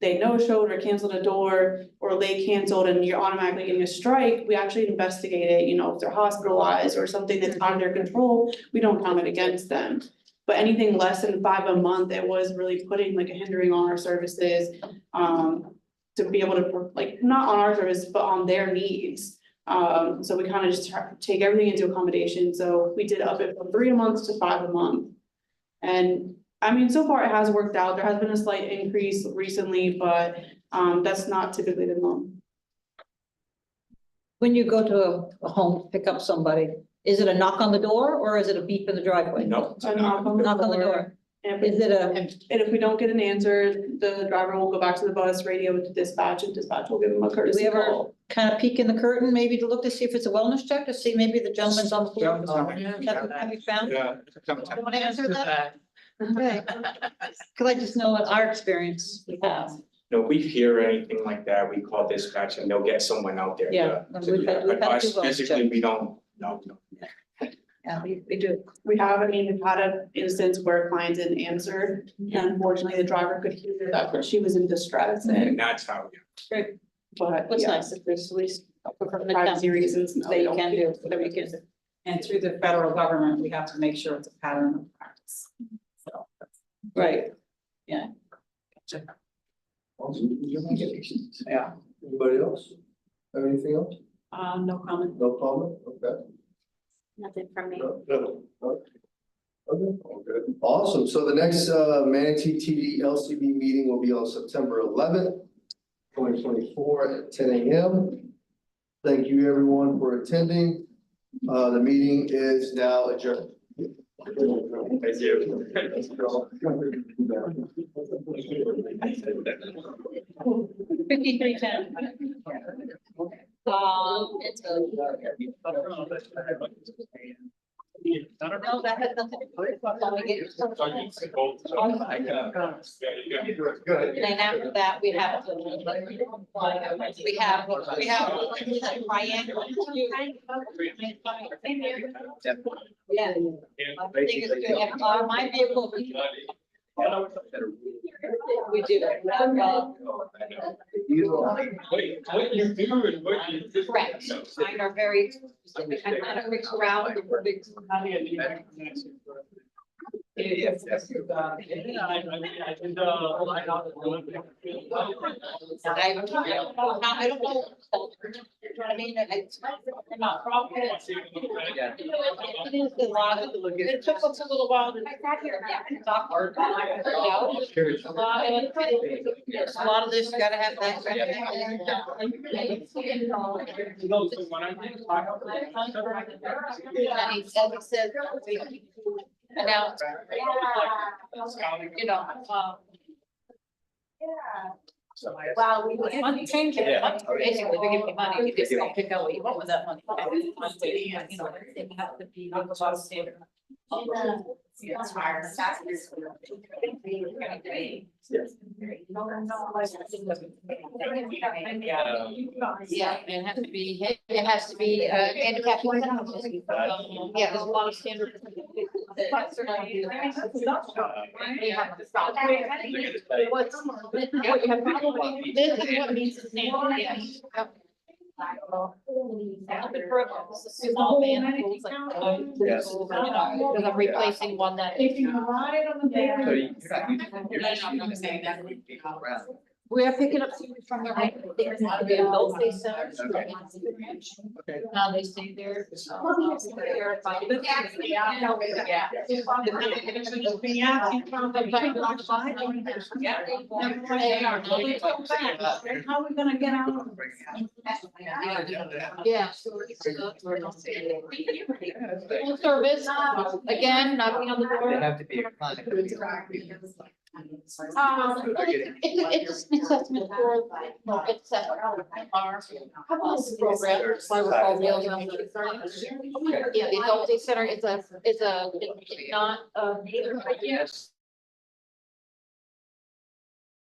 they no-showed or canceled a door or late canceled and you're automatically getting a strike. We actually investigate it, if they're hospitalized or something that's out of their control, we don't count it against them. But anything less than 5 a month, it was really putting like a hindering on our services, to be able to, like, not on our service, but on their needs. So we kind of just take everything into accommodation. So we did up it from 3 a month to 5 a month. And I mean, so far it has worked out. There has been a slight increase recently, but that's not typically the norm. When you go to a home, to pick up somebody, is it a knock on the door or is it a beep in the driveway? No. So knock on the door. And Is it a, and if we don't get an answer, the driver will go back to the bus, radio with the dispatch, and dispatch will give them a do courtesy we ever call. kind of peek in the curtain, maybe to look to see if it's a wellness check, to see maybe the gentleman's on the floor? Have you found? Yeah. You want to answer that? Okay. Cause I just know in our experience, we have. No, we hear anything like that, we call dispatch and they'll get someone out there. Yeah, to do that. we've But had to us do wellness physically, check. we don't, no. Yeah, we do. We've had an instance where a client didn't answer, and unfortunately, the driver could hear that she was in distress, And that's how. Great. but What's yeah. nice if there's at least Privacy reasons, no, that we you don't can do, whatever you can do. And through the federal government, we have to make sure it's a pattern of practice. So. Right. Yeah. Yeah. Anybody else? Have anything else? No comment. No comment? Okay. Nothing from me. No. Okay, all good. Awesome. So the next Manatee TD LCB meeting will be on September 11th, 2024 at 10 a.m. Thank you everyone for attending. The meeting is now adjourned. Thank you. 5310. No, that had nothing to do with it. And then after that, we have triangle. Yeah. I think it's good. My vehicle. We do. What you do and what you do. Correct. Mine are very specific. I'm not a big crowd. I don't know. You know what I mean? Not problem. It is a lot of, it took us a little while to. Stop work. A lot of this, you gotta have that. And he said, announce, you know, wow, we money change it. Basically, they give you money, you just don't pick out what you want with that money. You know, everything has to be on the cost standard. Yeah, it has to be, handicap. Yeah, there's a lot of standard. This is what means to stand, yeah. Small man pools, like, Yes. you know, because I'm replacing one that. So you're not using that. We are picking up students from the adult day center. Okay. Now they stay there. How are we gonna get out? Yeah. Full service, again, knocking on the door. They have to be a client. It's an assessment for, it's our program, that's why we're called Meals on the. Yeah, the adult day center is a, it's not, Yes.